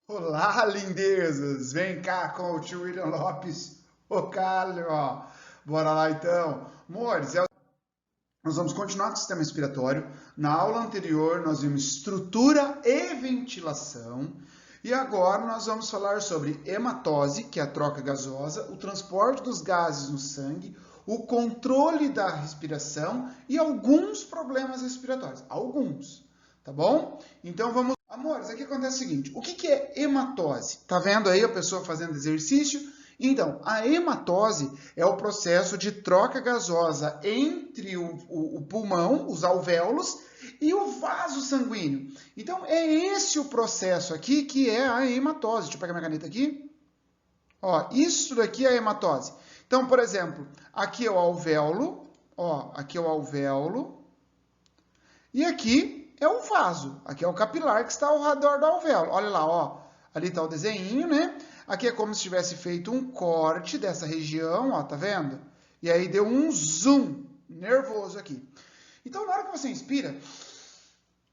Olá, lindezas! Vem cá com o tio William Lopes, o Calho, ó. Bora lá então. Amores, nós vamos continuar com o sistema respiratório. Na aula anterior, nós vimos estrutura e ventilação. E agora nós vamos falar sobre hematose, que é a troca gasosa, o transporte dos gases no sangue, o controle da respiração e alguns problemas respiratórios. Alguns, tá bom? Então vamos. Amores, aqui acontece o seguinte: o que é hematose? Tá vendo aí a pessoa fazendo exercício? Então, a hematose é o processo de troca gasosa entre o pulmão, os alvéolos, e o vaso sanguíneo. Então, é esse o processo aqui que é a hematose. Deixa eu pegar minha caneta aqui. Ó, isso daqui é a hematose. Então, por exemplo, aqui é o alvéolo, ó, aqui é o alvéolo, e aqui é o vaso, aqui é o capilar que está ao redor do alvéolo. Olha lá, ó, ali está o desenho, né? Aqui é como se tivesse feito um corte dessa região, ó, tá vendo? E aí deu um zoom nervoso aqui. Então, na hora que você inspira,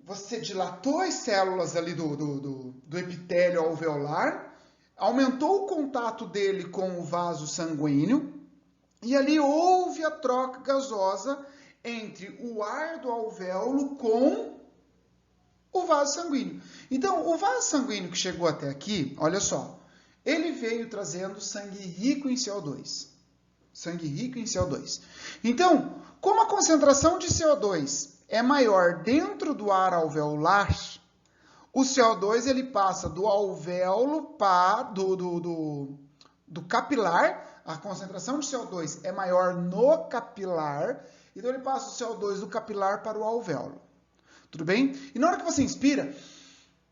você dilatou as células ali do epitélio alveolar, aumentou o contato dele com o vaso sanguíneo, e ali houve a troca gasosa entre o ar do alvéolo com o vaso sanguíneo. Então, o vaso sanguíneo que chegou até aqui, olha só, ele veio trazendo sangue rico em CO2. Sangue rico em CO2. Então, como a concentração de CO2 é maior dentro do ar alveolar, o CO2 ele passa do alvéolo para do capilar. A concentração de CO2 é maior no capilar, então ele passa o CO2 do capilar para o alvéolo. Tudo bem? E na hora que você inspira,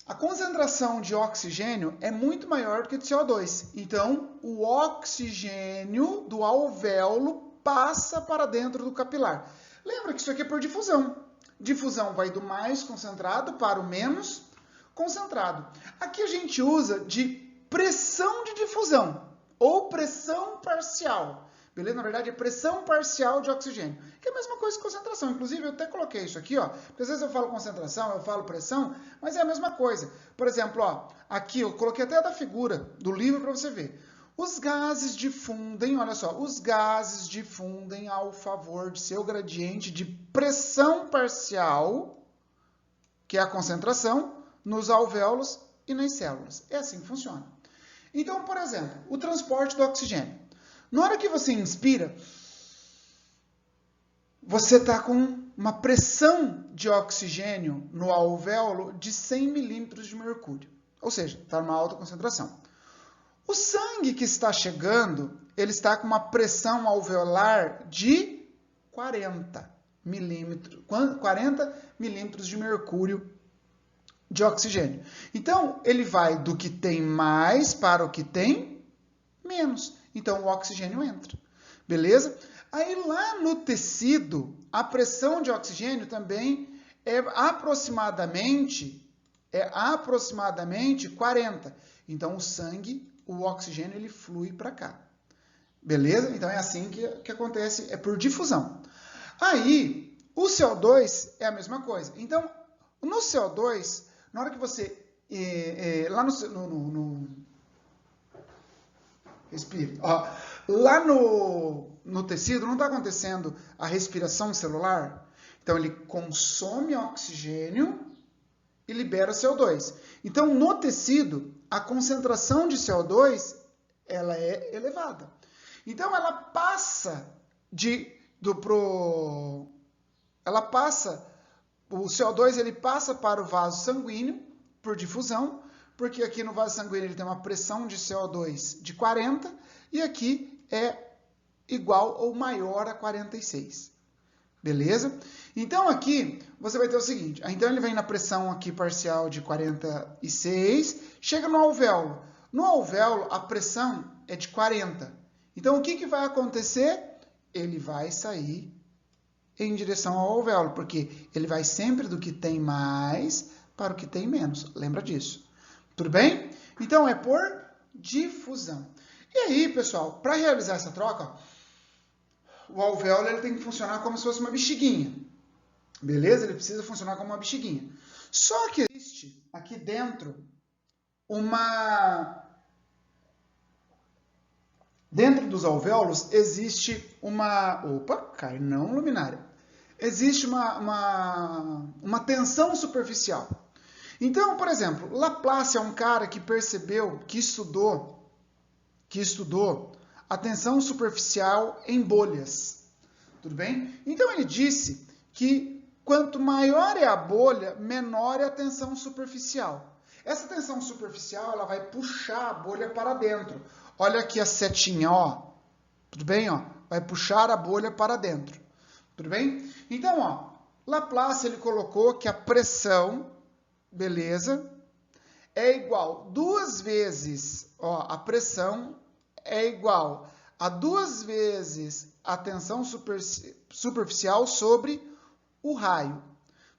a concentração de oxigênio é muito maior do que de CO2. Então, o oxigênio do alvéolo passa para dentro do capilar. Lembra que isso aqui é por difusão. Difusão vai do mais concentrado para o menos concentrado. Aqui a gente usa de pressão de difusão ou pressão parcial. Beleza? Na verdade, é pressão parcial de oxigênio, que é a mesma coisa que concentração. Inclusive, eu até coloquei isso aqui, ó, porque às vezes eu falo concentração, eu falo pressão, mas é a mesma coisa. Por exemplo, ó, aqui eu coloquei até da figura do livro para você ver. Os gases difundem, olha só, os gases difundem ao favor de seu gradiente de pressão parcial, que é a concentração, nos alvéolos e nas células. É assim que funciona. Então, por exemplo, o transporte do oxigênio. Na hora que você inspira, você está com uma pressão de oxigênio no alvéolo de 100 milímetros de mercúrio. Ou seja, está numa alta concentração. O sangue que está chegando, ele está com uma pressão alveolar de 40 milímetros de mercúrio de oxigênio. Então, ele vai do que tem mais para o que tem menos. Então, o oxigênio entra. Beleza? Aí, lá no tecido, a pressão de oxigênio também é aproximadamente 40. Então, o sangue, o oxigênio, ele flui para cá. Beleza? Então, é assim que acontece, é por difusão. Aí, o CO2 é a mesma coisa. Então, no CO2, na hora que você... lá respire. Ó, lá no tecido não está acontecendo a respiração celular. Então, ele consome oxigênio e libera CO2. Então, no tecido, a concentração de CO2 ela é elevada. Então, ela passa o CO2 ele passa para o vaso sanguíneo por difusão, porque aqui no vaso sanguíneo ele tem uma pressão de CO2 de 40 e aqui é igual ou maior a 46. Beleza? Então aqui você vai ter o seguinte, então ele vem na pressão aqui parcial de 46, chega no alvéolo. No alvéolo a pressão é de 40. Então o que vai acontecer? Ele vai sair em direção ao alvéolo, porque ele vai sempre do que tem mais para o que tem menos. Lembra disso? Tudo bem? Então, é por difusão. E aí, pessoal, para realizar essa troca, ó, o alvéolo ele tem que funcionar como se fosse uma bexiguinha. Beleza? Ele precisa funcionar como uma bexiguinha. Só que existe aqui dentro Dentro dos alvéolos existe uma... Opa, cai não luminária. Existe uma tensão superficial. Então, por exemplo, Laplace é um cara que percebeu, que estudou a tensão superficial em bolhas. Tudo bem? Então ele disse que quanto maior é a bolha, menor é a tensão superficial. Essa tensão superficial, ela vai puxar a bolha para dentro. Olha aqui a setinha, ó. Tudo bem, ó? Vai puxar a bolha para dentro. Tudo bem? Então, ó, Laplace ele colocou que a pressão, beleza, é igual 2 vezes, ó, a pressão é igual a 2 vezes a tensão superficial sobre o raio.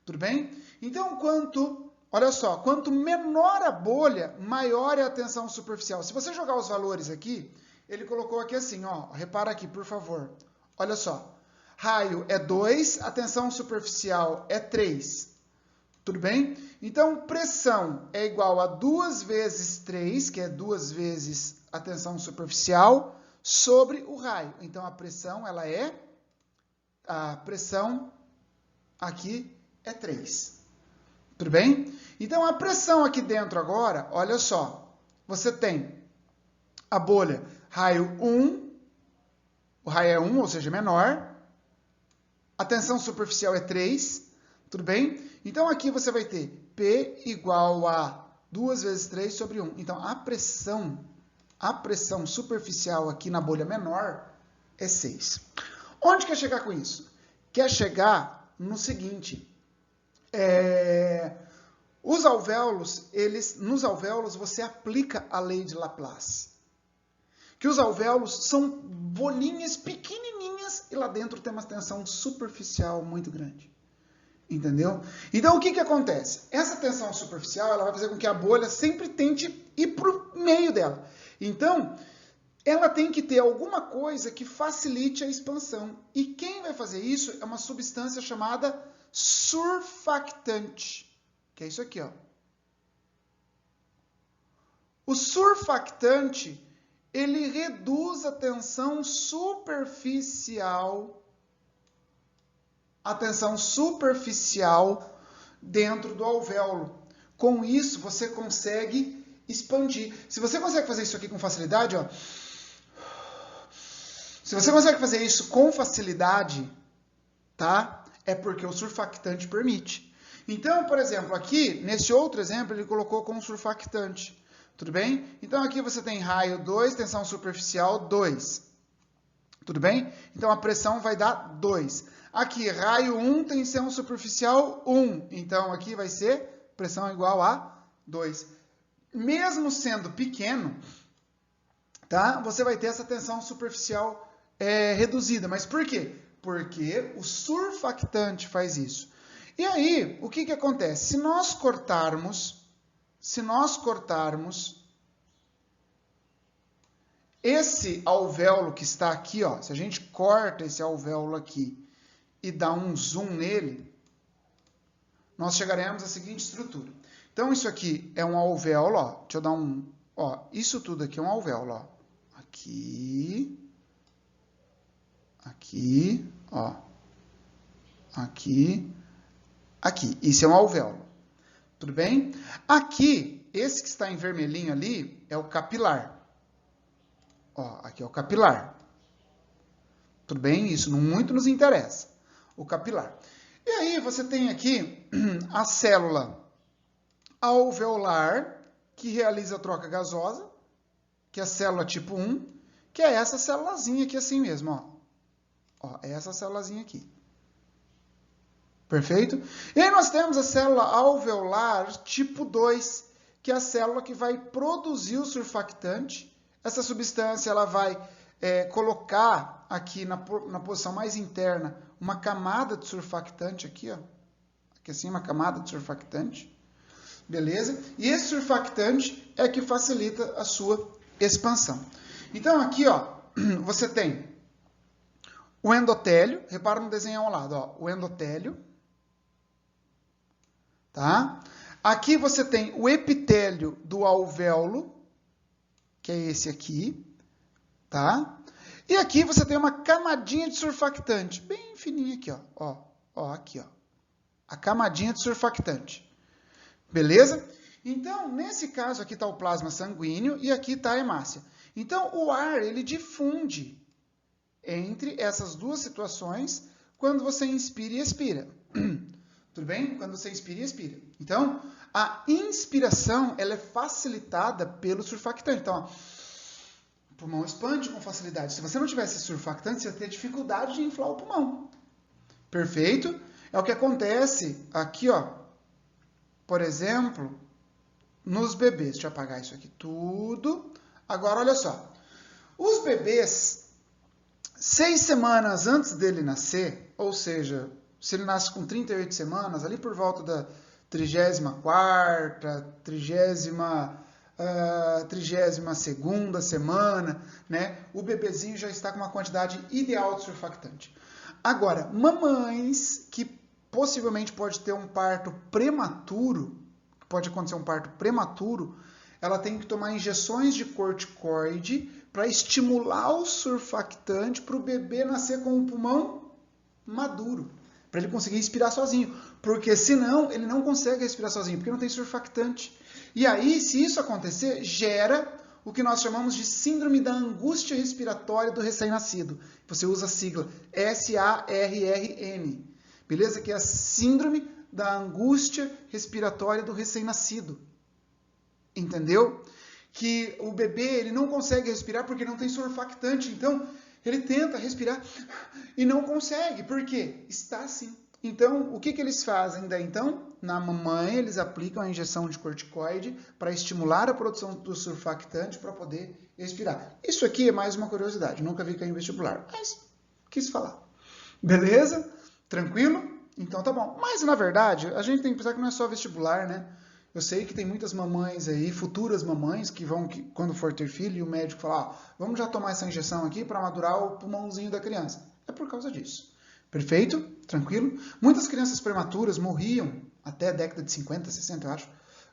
Tudo bem? Então, olha só, quanto menor a bolha, maior é a tensão superficial. Se você jogar os valores aqui, ele colocou aqui assim, ó, repara aqui, por favor. Olha só, raio é 2, a tensão superficial é 3. Tudo bem? Então, pressão é igual a 2 vezes 3, que é 2 vezes a tensão superficial, sobre o raio. Então, a pressão aqui é 3. Tudo bem? Então, a pressão aqui dentro agora, olha só, você tem a bolha raio 1, o raio é 1, ou seja, menor, a tensão superficial é 3, tudo bem? Então, aqui você vai ter P igual a 2 vezes 3 sobre 1. Então, a pressão superficial aqui na bolha menor é 6. Onde quer chegar com isso? Quer chegar no seguinte, nos alvéolos você aplica a lei de Laplace. Que os alvéolos são bolinhas pequenininhas e lá dentro tem uma tensão superficial muito grande. Entendeu? Então, o que acontece? Essa tensão superficial ela vai fazer com que a bolha sempre tente ir para o meio dela. Então, ela tem que ter alguma coisa que facilite a expansão. E quem vai fazer isso é uma substância chamada surfactante, que é isso aqui, ó. O surfactante, ele reduz a tensão superficial dentro do alvéolo. Com isso, você consegue expandir. Se você consegue fazer isso aqui com facilidade, ó. Se você consegue fazer isso com facilidade, tá? É porque o surfactante permite. Então, por exemplo, aqui, nesse outro exemplo, ele colocou com surfactante. Tudo bem? Então, aqui você tem raio 2, tensão superficial 2. Tudo bem? Então, a pressão vai dar 2. Aqui, raio 1, tensão superficial 1. Então, aqui vai ser pressão igual a 2. Mesmo sendo pequeno, tá? Você vai ter essa tensão superficial reduzida. Mas por quê? Porque o surfactante faz isso. E aí, o que acontece? Se nós cortarmos esse alvéolo que está aqui, ó, se a gente corta esse alvéolo aqui e dá um zoom nele, nós chegaremos à seguinte estrutura. Então, isso aqui é um alvéolo, ó. Deixa eu dar um... Ó, isso tudo aqui é um alvéolo, ó. Aqui. Aqui, ó. Aqui. Aqui. Isso é um alvéolo. Tudo bem? Aqui, esse que está em vermelhinho ali, é o capilar. Ó, aqui é o capilar. Tudo bem? Isso muito nos interessa. O capilar. E aí você tem aqui a célula alveolar, que realiza a troca gasosa, que é a célula tipo 1, que é essa célulazinha aqui assim mesmo, ó. Ó, é essa célulazinha aqui. Perfeito? E aí nós temos a célula alveolar tipo 2, que é a célula que vai produzir o surfactante. Essa substância ela vai colocar aqui na posição mais interna uma camada de surfactante aqui, ó. Aqui assim, uma camada de surfactante. Beleza? E esse surfactante é que facilita a sua expansão. Então aqui, ó, você tem o endotélio. Repara no desenho ao lado, ó, o endotélio. Tá? Aqui você tem o epitélio do alvéolo, que é esse aqui, tá? E aqui você tem uma camadinha de surfactante, bem fininha aqui, ó, aqui, ó. A camadinha de surfactante. Beleza? Então, nesse caso aqui está o plasma sanguíneo e aqui está a hemácia. Então, o ar, ele difunde entre essas duas situações quando você inspira e expira. Tudo bem? Quando você inspira e expira. Então, a inspiração, ela é facilitada pelo surfactante. Então, ó, o pulmão expande com facilidade. Se você não tivesse surfactante, você ia ter dificuldade de inflar o pulmão. Perfeito? É o que acontece aqui, ó. Por exemplo, nos bebês. Deixa eu apagar isso aqui tudo. Agora, olha só. Os bebês, 6 semanas antes dele nascer, ou seja, se ele nasce com 38 semanas, ali por volta da 34ª, 32ª semana, né? O bebezinho já está com uma quantidade ideal de surfactante. Agora, mamães que possivelmente pode ter um parto prematuro, pode acontecer um parto prematuro, ela tem que tomar injeções de corticoide para estimular o surfactante para o bebê nascer com um pulmão maduro, para ele conseguir respirar sozinho, porque senão ele não consegue respirar sozinho, porque não tem surfactante. E aí, se isso acontecer, gera o que nós chamamos de síndrome da angústia respiratória do recém-nascido. Você usa a sigla SARRN, beleza? Que é a síndrome da angústia respiratória do recém-nascido. Entendeu? Que o bebê ele não consegue respirar porque não tem surfactante. Então, ele tenta respirar e não consegue. Por quê? Está assim. Então, o que eles fazem daí? Então, na mamãe, eles aplicam a injeção de corticoide para estimular a produção do surfactante para poder respirar. Isso aqui é mais uma curiosidade. Nunca vi cair em vestibular, mas quis falar. Beleza? Tranquilo? Então tá bom. Mas, na verdade, a gente tem que pensar que não é só vestibular, né? Eu sei que tem muitas mamães aí, futuras mamães, que vão, quando for ter filho, e o médico fala, ó, vamos já tomar essa injeção aqui para madurar o pulmãozinho da criança. É por causa disso. Perfeito? Tranquilo? Muitas crianças prematuras morriam até a década de 50, 60, eu acho.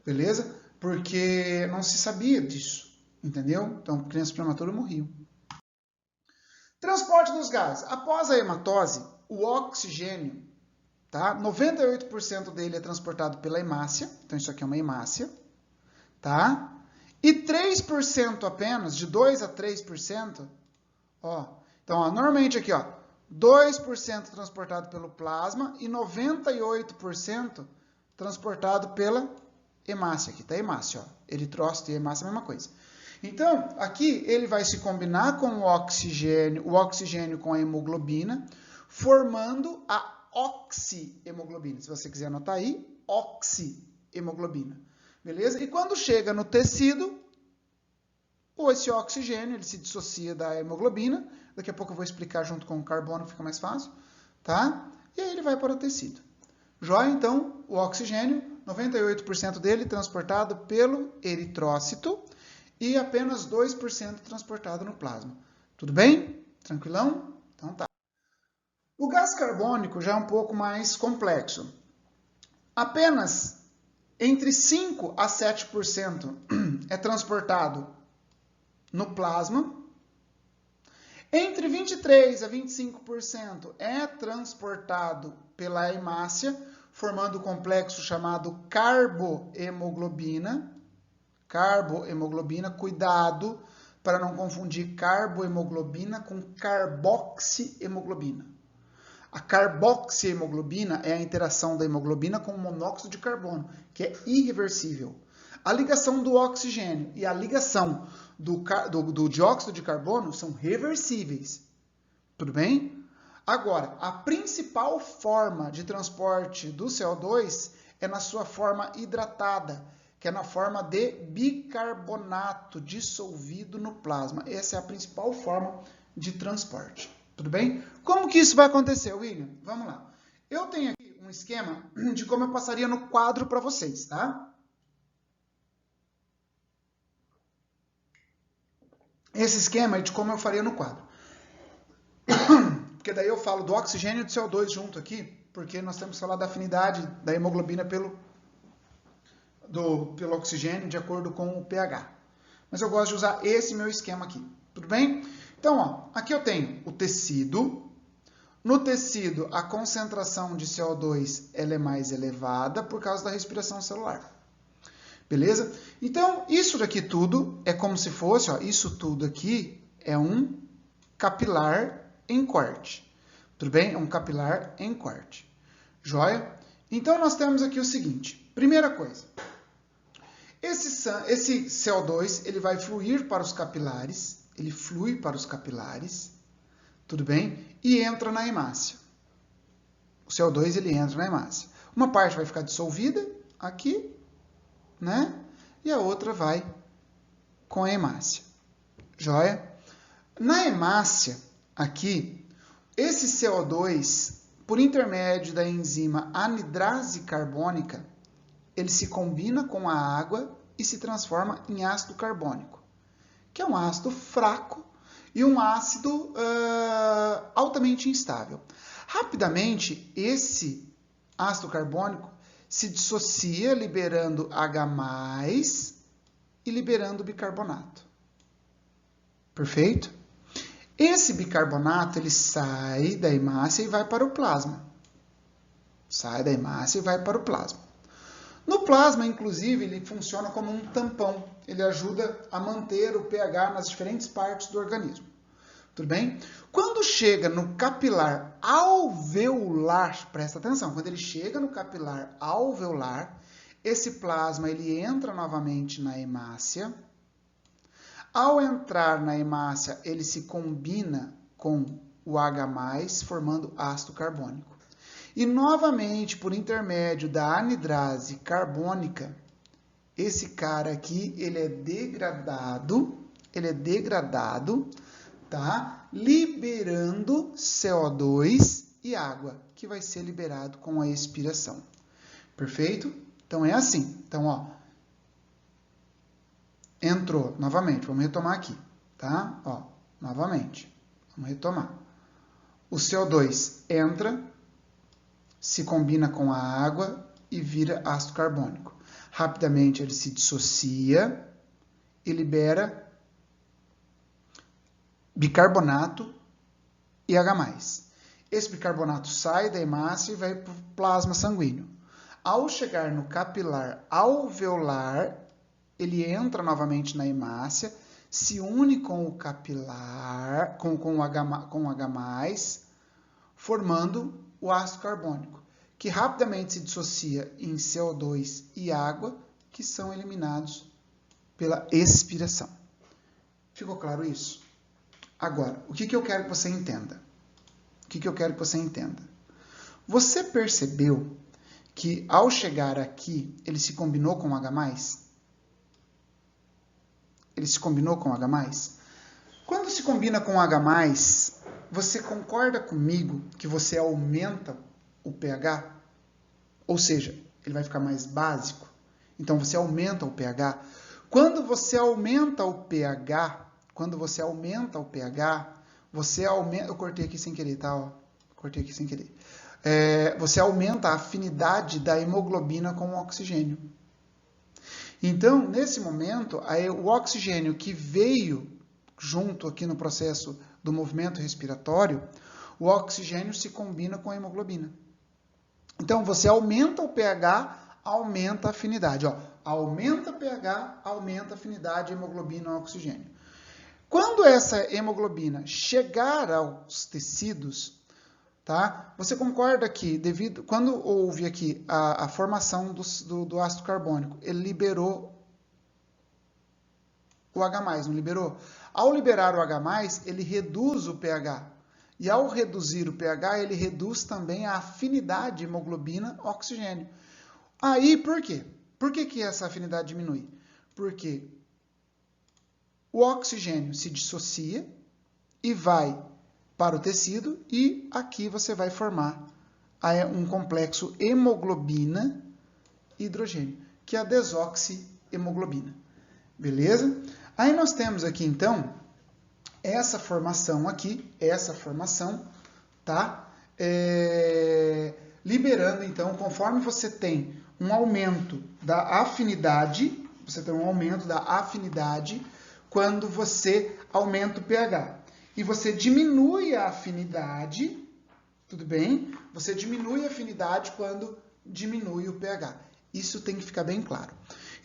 Beleza? Porque não se sabia disso. Entendeu? Então, crianças prematuras morriam. Transporte dos gases. Após a hematose, o oxigênio, tá? 98% dele é transportado pela hemácia. Então, isso aqui é uma hemácia. Tá? E 3% apenas, de 2 a 3%, ó. Então, ó, normalmente aqui, ó, 2% transportado pelo plasma e 98% transportado pela hemácia. Aqui está a hemácia, ó. Eritrócito e hemácia é a mesma coisa. Então, aqui ele vai se combinar com o oxigênio com a hemoglobina, formando a oxihemoglobina. Se você quiser anotar aí, oxihemoglobina. Beleza? E quando chega no tecido, esse oxigênio ele se dissocia da hemoglobina. Daqui a pouco eu vou explicar junto com o carbono, fica mais fácil. Tá? E aí ele vai para o tecido. Joia? Então, o oxigênio, 98% dele transportado pelo eritrócito e apenas 2% transportado no plasma. Tudo bem? Tranquilão? Então tá. O gás carbônico já é um pouco mais complexo. Apenas entre 5 a 7% é transportado no plasma. Entre 23 a 25% é transportado pela hemácia, formando o complexo chamado carbohemoglobina. Carbohemoglobina, cuidado para não confundir carbohemoglobina com carboxihemoglobina. A carboxihemoglobina é a interação da hemoglobina com o monóxido de carbono, que é irreversível. A ligação do oxigênio e a ligação do dióxido de carbono são reversíveis. Tudo bem? Agora, a principal forma de transporte do CO2 é na sua forma hidratada, que é na forma de bicarbonato dissolvido no plasma. Essa é a principal forma de transporte. Tudo bem? Como que isso vai acontecer, William? Vamos lá. Eu tenho aqui um esquema de como eu passaria no quadro para vocês, tá? Esse esquema é de como eu faria no quadro. Porque daí eu falo do oxigênio e do CO2 junto aqui, porque nós temos que falar da afinidade da hemoglobina pelo oxigênio de acordo com o pH. Mas eu gosto de usar esse meu esquema aqui, tudo bem? Então, ó, aqui eu tenho o tecido. No tecido, a concentração de CO2 ela é mais elevada por causa da respiração celular. Beleza? Então, isso daqui tudo é como se fosse, ó, isso tudo aqui é um capilar em corte. Tudo bem? É um capilar em corte. Joia? Então, nós temos aqui o seguinte. Primeira coisa. Esse CO2, ele vai fluir para os capilares. Ele flui para os capilares. Tudo bem? E entra na hemácia. O CO2, ele entra na hemácia. Uma parte vai ficar dissolvida aqui, né? E a outra vai com a hemácia. Joia? Na hemácia, aqui, esse CO2, por intermédio da enzima anidrase carbônica, ele se combina com a água e se transforma em ácido carbônico, que é um ácido fraco e um ácido altamente instável. Rapidamente, esse ácido carbônico se dissocia, liberando H+, e liberando bicarbonato. Perfeito? Esse bicarbonato, ele sai da hemácia e vai para o plasma. Sai da hemácia e vai para o plasma. No plasma, inclusive, ele funciona como um tampão. Ele ajuda a manter o pH nas diferentes partes do organismo. Tudo bem? Quando chega no capilar alveolar, presta atenção, quando ele chega no capilar alveolar, esse plasma ele entra novamente na hemácia. Ao entrar na hemácia, ele se combina com o H+, formando ácido carbônico. E novamente, por intermédio da anidrase carbônica, esse cara aqui, ele é degradado, tá? Liberando CO2 e água, que vai ser liberado com a expiração. Perfeito? Então é assim. Então, ó, entrou novamente. Vamos retomar aqui, tá? Ó, novamente. Vamos retomar. O CO2 entra, se combina com a água e vira ácido carbônico. Rapidamente ele se dissocia e libera bicarbonato e H+. Esse bicarbonato sai da hemácia e vai para o plasma sanguíneo. Ao chegar no capilar alveolar, ele entra novamente na hemácia, se une com o capilar, com o H+, formando o ácido carbônico, que rapidamente se dissocia em CO2 e água, que são eliminados pela expiração. Ficou claro isso? Agora, o que eu quero que você entenda? Você percebeu que ao chegar aqui, ele se combinou com o H+? Ele se combinou com o H+? Quando se combina com o H+, você concorda comigo que você aumenta o pH? Ou seja, ele vai ficar mais básico. Então, você aumenta o pH. Quando você aumenta o pH, eu cortei aqui sem querer, tá? Ó, cortei aqui sem querer. Você aumenta a afinidade da hemoglobina com o oxigênio. Então, nesse momento, o oxigênio que veio junto aqui no processo do movimento respiratório, o oxigênio se combina com a hemoglobina. Então, você aumenta o pH, aumenta a afinidade. Ó, aumenta o pH, aumenta a afinidade hemoglobina ao oxigênio. Quando essa hemoglobina chegar aos tecidos, tá? Você concorda que, quando houve aqui a formação do ácido carbônico, ele liberou o H+, não liberou? Ao liberar o H+, ele reduz o pH. E ao reduzir o pH, ele reduz também a afinidade hemoglobina-oxigênio. Aí, por quê? Por que essa afinidade diminui? Porque o oxigênio se dissocia e vai para o tecido e aqui você vai formar um complexo hemoglobina-hidrogênio, que é a desoxihemoglobina. Beleza? Aí nós temos aqui, então, essa formação aqui, tá? Liberando, então, conforme você tem um aumento da afinidade, quando você aumenta o pH. E você diminui a afinidade, tudo bem? Você diminui a afinidade quando diminui o pH. Isso tem que ficar bem claro.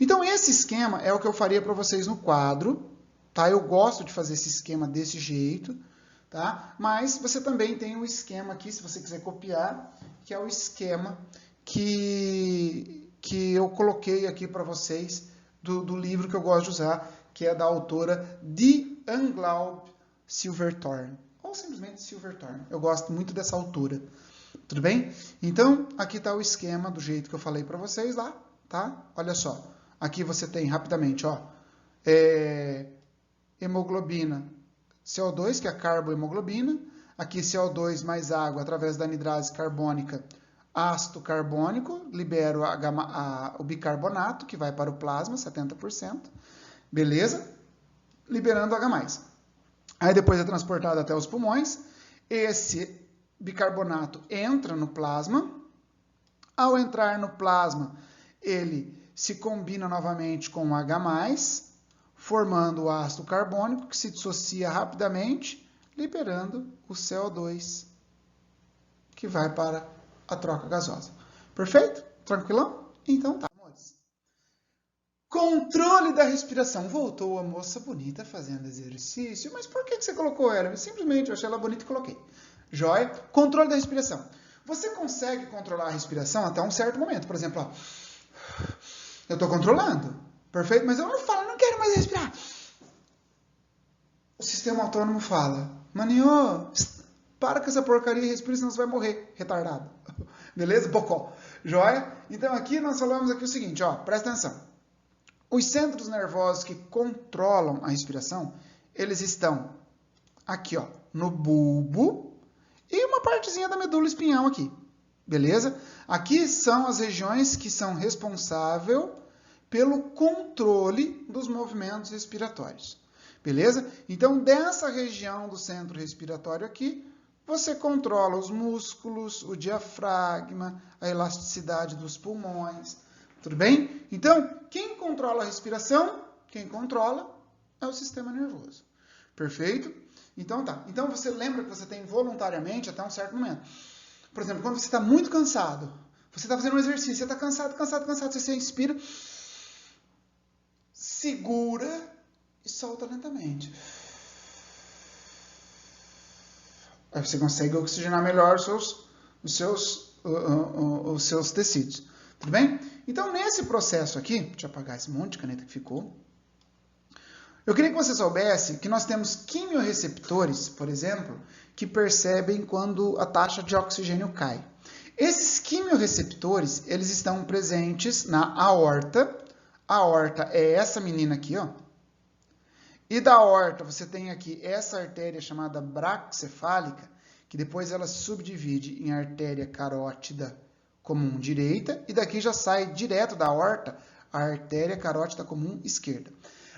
Então, esse esquema é o que eu faria para vocês no quadro, tá? Eu gosto de fazer esse esquema desse jeito, tá? Mas você também tem um esquema aqui, se você quiser copiar, que é o esquema que eu coloquei aqui para vocês do livro que eu gosto de usar, que é da autora de Anglaub Silverthorne, ou simplesmente Silverthorne. Eu gosto muito dessa autora. Tudo bem? Então, aqui está o esquema do jeito que eu falei para vocês lá, tá? Olha só. Aqui você tem, rapidamente, ó, hemoglobina CO2, que é a carbohemoglobina. Aqui CO2 mais água através da anidrase carbônica, ácido carbônico, libera o bicarbonato, que vai para o plasma, 70%. Beleza? Liberando H+. Aí depois é transportado até os pulmões. Esse bicarbonato entra no plasma. Ao entrar no plasma, ele se combina novamente com o H+, formando o ácido carbônico, que se dissocia rapidamente, liberando o CO2, que vai para a troca gasosa. Perfeito? Tranquilão? Então tá, amores. Controle da respiração. Voltou a moça bonita fazendo exercício. Mas por que você colocou ela? Simplesmente eu achei ela bonita e coloquei. Joia? Controle da respiração. Você consegue controlar a respiração até um certo momento. Por exemplo, ó, eu estou controlando. Perfeito? Mas eu não falo, não quero mais respirar. O sistema autônomo fala, maninho, para com essa porcaria e respira, senão você vai morrer, retardado. Beleza? Bocó. Joia? Então aqui nós falamos aqui o seguinte, ó, presta atenção. Os centros nervosos que controlam a respiração, eles estão aqui, ó, no bulbo e uma partezinha da medula espinhal aqui. Beleza? Aqui são as regiões que são responsáveis pelo controle dos movimentos respiratórios. Beleza? Então, dessa região do centro respiratório aqui, você controla os músculos, o diafragma, a elasticidade dos pulmões. Tudo bem? Então, quem controla a respiração? Quem controla é o sistema nervoso. Perfeito? Então tá. Então você lembra que você tem voluntariamente até um certo momento. Por exemplo, quando você está muito cansado, você está fazendo um exercício, você está cansado, você inspira, segura e solta lentamente. Aí você consegue oxigenar melhor os seus tecidos. Tudo bem? Então, nesse processo aqui, deixa eu apagar esse monte de caneta que ficou. Eu queria que você soubesse que nós temos quimiorreceptores, por exemplo, que percebem quando a taxa de oxigênio cai. Esses quimiorreceptores, eles estão presentes na aorta. A aorta é essa menina aqui, ó. E da aorta você tem aqui essa artéria chamada braquicefálica, que depois ela se subdivide em artéria carótida comum direita, e daqui já sai direto da aorta a artéria carótida comum esquerda.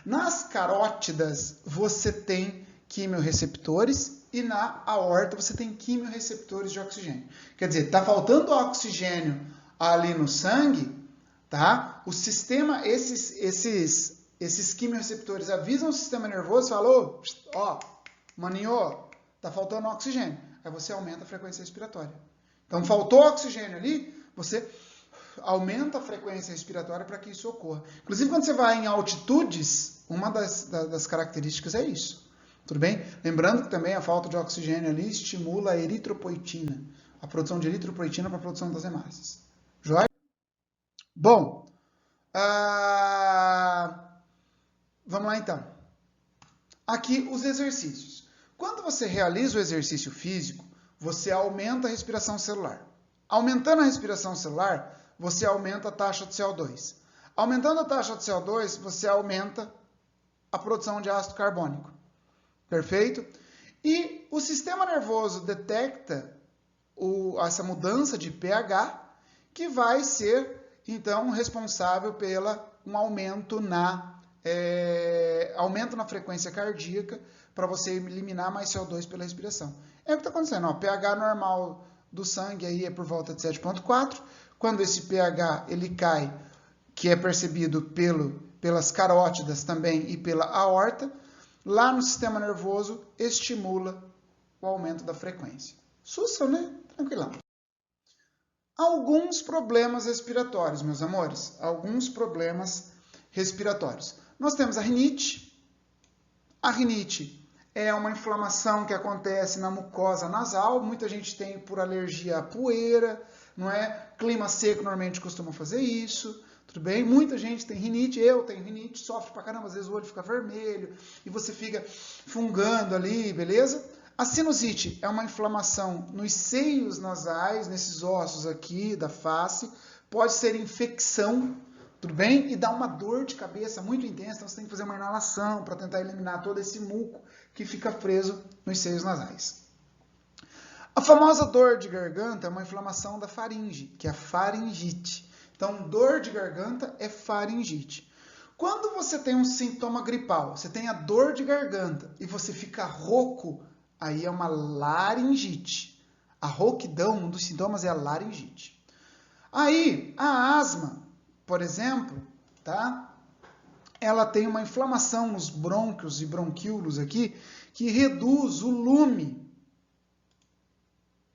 Nas carótidas você tem quimiorreceptores e na aorta você tem quimiorreceptores de oxigênio. Quer dizer, está faltando oxigênio ali no sangue, tá? O sistema, esses quimiorreceptores avisam o sistema nervoso e falam, ó, maninho, tá faltando oxigênio. Aí você aumenta a frequência respiratória. Então, faltou oxigênio ali, você aumenta a frequência respiratória para que isso ocorra. Inclusive, quando você vai em altitudes, uma das características é isso. Tudo bem? Lembrando que também a falta de oxigênio ali estimula a eritropoetina, a produção de eritropoetina para a produção das hemácias. Joia? Bom, vamos lá então. Aqui os exercícios. Quando você realiza o exercício físico, você aumenta a respiração celular. Aumentando a respiração celular, você aumenta a taxa de CO2. Aumentando a taxa de CO2, você aumenta a produção de ácido carbônico. Perfeito? E o sistema nervoso detecta essa mudança de pH, que vai ser, então, responsável pela um aumento na frequência cardíaca, para você eliminar mais CO2 pela respiração. É o que está acontecendo. Ó, pH normal do sangue aí é por volta de 7,4. quando esse pH ele cai, que é percebido pelas carótidas também e pela aorta, lá no sistema nervoso estimula o aumento da frequência. Sussa, né? Tranquilão. Alguns problemas respiratórios, meus amores. Alguns problemas respiratórios. Nós temos a rinite. A rinite é uma inflamação que acontece na mucosa nasal. Muita gente tem por alergia à poeira, não é? Clima seco normalmente costuma fazer isso. Tudo bem? Muita gente tem rinite, eu tenho rinite, sofre pra caramba, às vezes o olho fica vermelho e você fica fungando ali, beleza? A sinusite é uma inflamação nos seios nasais, nesses ossos aqui da face, pode ser infecção, tudo bem? E dá uma dor de cabeça muito intensa, então você tem que fazer uma inalação para tentar eliminar todo esse muco que fica preso nos seios nasais. A famosa dor de garganta é uma inflamação da faringe, que é a faringite. Então, dor de garganta é faringite. Quando você tem um sintoma gripal, você tem a dor de garganta e você fica rouco, aí é uma laringite. A rouquidão, um dos sintomas é a laringite. Aí, a asma, por exemplo, tá? Ela tem uma inflamação nos brônquios e bronquíolos aqui, que reduz o lume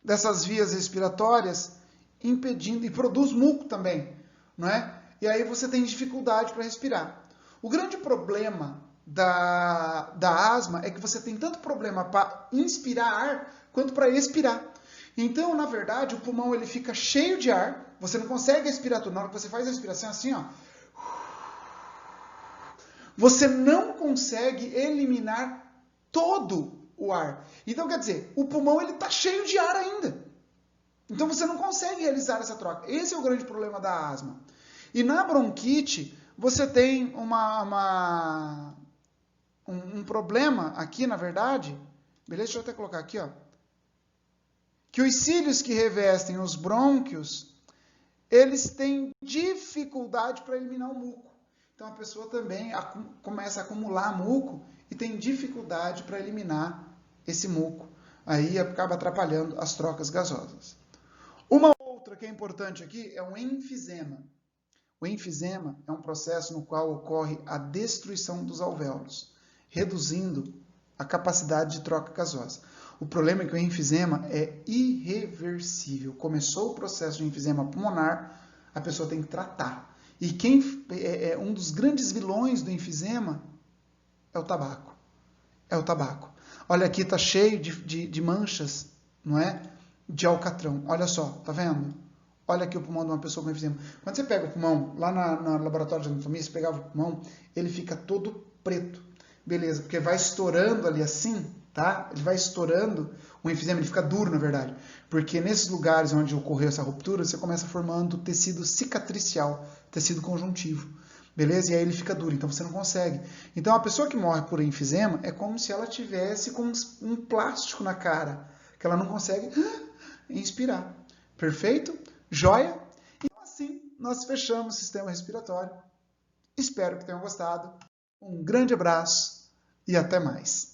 dessas vias respiratórias, impedindo, e produz muco também, não é? E aí você tem dificuldade para respirar. O grande problema da asma é que você tem tanto problema para inspirar ar quanto para expirar. Então, na verdade, o pulmão ele fica cheio de ar, você não consegue respirar tudo. Na hora que você faz a respiração assim, ó, você não consegue eliminar todo o ar. Então, quer dizer, o pulmão ele está cheio de ar ainda. Então, você não consegue realizar essa troca. Esse é o grande problema da asma. E na bronquite, você tem um problema aqui, na verdade, beleza? Deixa eu até colocar aqui, ó. Que os cílios que revestem os brônquios, eles têm dificuldade para eliminar o muco. Então, a pessoa também começa a acumular muco e tem dificuldade para eliminar esse muco. Aí acaba atrapalhando as trocas gasosas. Uma outra que é importante aqui é o enfisema. O enfisema é um processo no qual ocorre a destruição dos alvéolos, reduzindo a capacidade de troca gasosa. O problema é que o enfisema é irreversível. Começou o processo de enfisema pulmonar, a pessoa tem que tratar. E um dos grandes vilões do enfisema é o tabaco. É o tabaco. Olha aqui, está cheio de manchas, não é? De alcatrão. Olha só, tá vendo? Olha aqui o pulmão de uma pessoa com enfisema. Quando você pega o pulmão, lá no laboratório de anatomia, você pegava o pulmão, ele fica todo preto. Beleza, porque vai estourando ali assim, tá? Ele vai estourando, o enfisema ele fica duro, na verdade. Porque nesses lugares onde ocorreu essa ruptura, você começa formando tecido cicatricial, tecido conjuntivo. Beleza? E aí ele fica duro, então você não consegue. Então a pessoa que morre por enfisema é como se ela tivesse com um plástico na cara, que ela não consegue inspirar. Perfeito? Joia? Então assim nós fechamos o sistema respiratório. Espero que tenham gostado. Um grande abraço e até mais.